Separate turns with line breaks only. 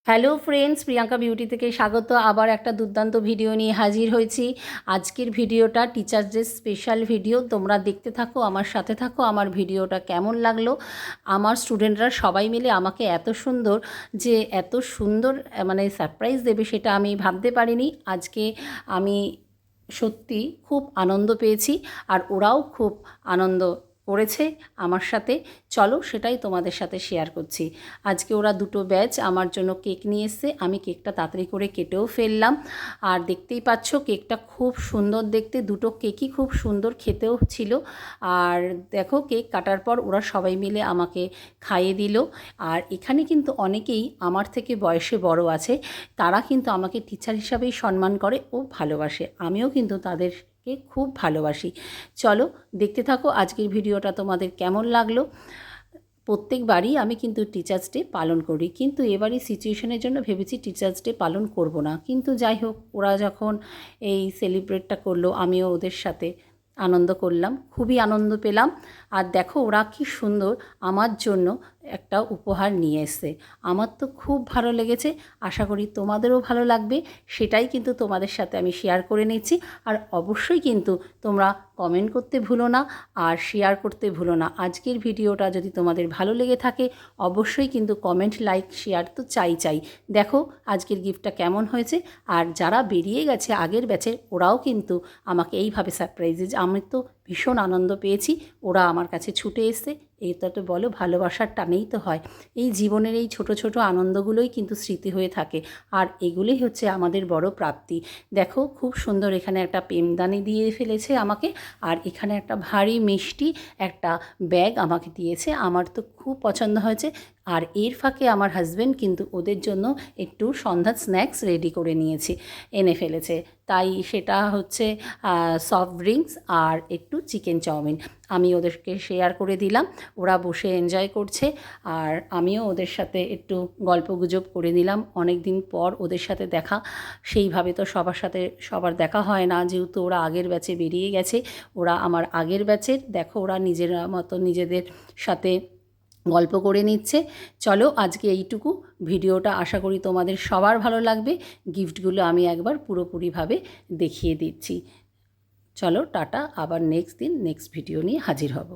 Hello friends, Priyanka beauty থেকে স্বাগত। আবার একটা দুর্দান্ত ভিডিও নিয়ে হাজির হয়েছি। আজকের ভিডিওটা টিচার্স ডে স্পেশাল ভিডিও। তোমরা দেখতে থাকো, আমার সাথে থাকো। আমার ভিডিওটা কেমন লাগলো? আমার স্টুডেন্টরা সবাই মিলে আমাকে এত সুন্দর মানে সারপ্রাইজ দেবে সেটা আমি ভাবতে পারিনি। আজকে আমি সত্যি খুব আনন্দ পেয়েছি, আর ওরাও খুব আনন্দ করেছে আমার সাথে। চলো সেটাই তোমাদের সাথে শেয়ার করছি। আজকে ওরা দুটো ব্যাচ আমার জন্য কেক নিয়ে এসছে। আমি কেকটা তাড়াতাড়ি করে কেটেও ফেললাম। আর দেখতেই পাচ্ছ কেকটা খুব সুন্দর দেখতে, দুটো কেকই খুব সুন্দর খেতেও ছিল। আর দেখো কেক কাটার পর ওরা সবাই মিলে আমাকে খাইয়ে দিল। আর এখানে কিন্তু অনেকেই আমার থেকে বয়সে বড় আছে, তারা কিন্তু আমাকে টিচার হিসাবেই সম্মান করে ও ভালোবাসে। আমিও কিন্তু তাদেরকে খুব ভালোবাসি। চলো দেখতে থাকো আজকের ভিডিওটা তোমাদের কেমন লাগলো। প্রত্যেকবারই আমি কিন্তু টিচার্স ডে পালন করি, কিন্তু এবারই সিচুয়েশনের জন্য ভেবেছি টিচার্স ডে পালন করব না। কিন্তু যাই হোক, ওরা যখন এই সেলিব্রেটটা করলো আমিও ওদের সাথে আনন্দ করলাম, খুবই আনন্দ পেলাম। আর দেখো ওরা কি সুন্দর আমার জন্য একটা উপহার নিয়ে এসছে। আমার তো খুব ভালো লেগেছে, আশা করি তোমাদেরও ভালো লাগবে। সেটাই কিন্তু তোমাদের সাথে আমি শেয়ার করে নিচ্ছি। আর অবশ্যই কিন্তু তোমরা কমেন্ট করতে ভুলো না আর শেয়ার করতে ভুলো না। আজকের ভিডিওটা যদি তোমাদের ভালো লেগে থাকে অবশ্যই কিন্তু কমেন্ট, লাইক, শেয়ার তো চাই। দেখো আজকের গিফটটা কেমন হয়েছে। আর যারা বেরিয়ে গেছে আগের ব্যাচের, ওরাও কিন্তু আমাকে এইভাবে সারপ্রাইজ, আমি তো ভীষণ আনন্দ পেয়েছি। ওরা আমার কাছে ছুটে এসছে। এটা তো বলো ভালোবাসার টানেই তো হয়। এই জীবনের এই ছোট ছোট আনন্দগুলোই কিন্তু স্মৃতি হয়ে থাকে, আর এগুলোই হচ্ছে আমাদের বড় প্রাপ্তি। দেখো খুব সুন্দর এখানে একটা পেমদানি দিয়ে ফেলেছে আমাকে, আর এখানে একটা ভারী মিষ্টি একটা ব্যাগ আমাকে দিয়েছে। আমার তো খুব পছন্দ হয়েছে। আর এর ফাঁকে আমার হাজব্যান্ড কিন্তু ওদের জন্য একটু সন্ধ্যার স্ন্যাক্স রেডি করে এনে ফেলেছে। তাই সেটা হচ্ছে সফট ড্রিঙ্কস আর একটু চিকেন চাউমিন। আমি ওদেরকে শেয়ার করে দিলাম, ওরা বসে এনজয় করছে। আর আমিও ওদের সাথে একটু গল্পগুজব করে দিলাম। অনেক দিন পর ওদের সাথে দেখা, সেইভাবে তো সবার দেখা হয় না, যেহেতু ওরা আগের ব্যাচে বেরিয়ে গেছে। ওরা আমার আগের ব্যাচের। দেখো ওরা নিজের মতো নিজেদের সাথে গল্প করে নিচ্ছে। চলো আজকে এইটুকু ভিডিওটা, আশা করি তোমাদের সবার ভালো লাগবে। গিফটগুলো আমি একবার পুরোপুরিভাবে দেখিয়ে দিচ্ছি। চলো টাটা, আবার নেক্সট দিন নেক্সট ভিডিও নিয়ে হাজির হব।